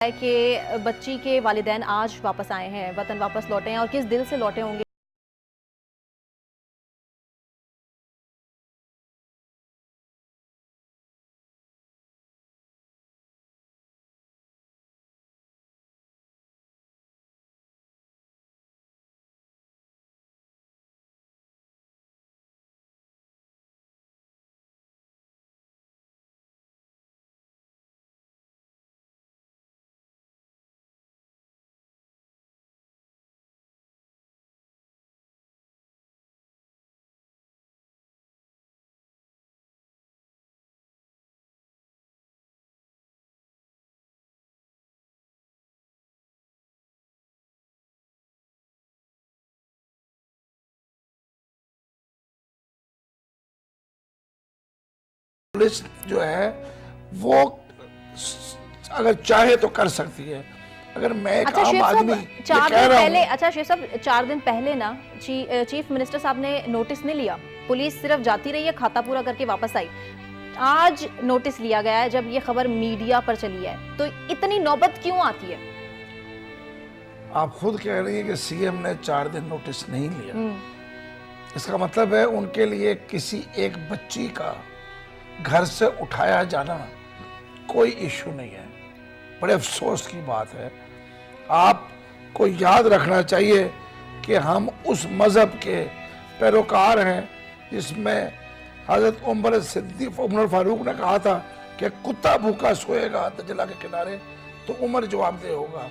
है कि बच्ची के वालिदैन आज वापस आए हैं, वतन वापस लौटे हैं और किस दिल से लौटे होंगे। पुलिस जो है वो अगर चाहे तो कर सकती है। अगर मैं एक अच्छा आम शेख आदमी साहब, 4 कह दिन रहा पहले, हूं, अच्छा शेख साहब 4 दिन पहले ना चीफ मिनिस्टर साहब ने नोटिस नहीं लिया, पुलिस सिर्फ जाती रही है, खाता पूरा करके वापस आई। आज नोटिस लिया गया है जब ये खबर मीडिया पर चली है, तो इतनी नौबत क्यों आती है? आप खुद कह रही हैं कि सीएम ने 4 दिन नोटिस नहीं लिया। इसका मतलब है उनके लिए किसी एक बच्ची का घर से उठाया जाना कोई इशू नहीं है। बड़े अफसोस की बात है। आपको याद रखना चाहिए कि हम उस मजहब के पैरोकार हैं जिसमें हजरत उमर फारूक ने कहा था कि कुत्ता भूखा सोएगा दज्जला के किनारे, तो उमर जवाबदेह होगा।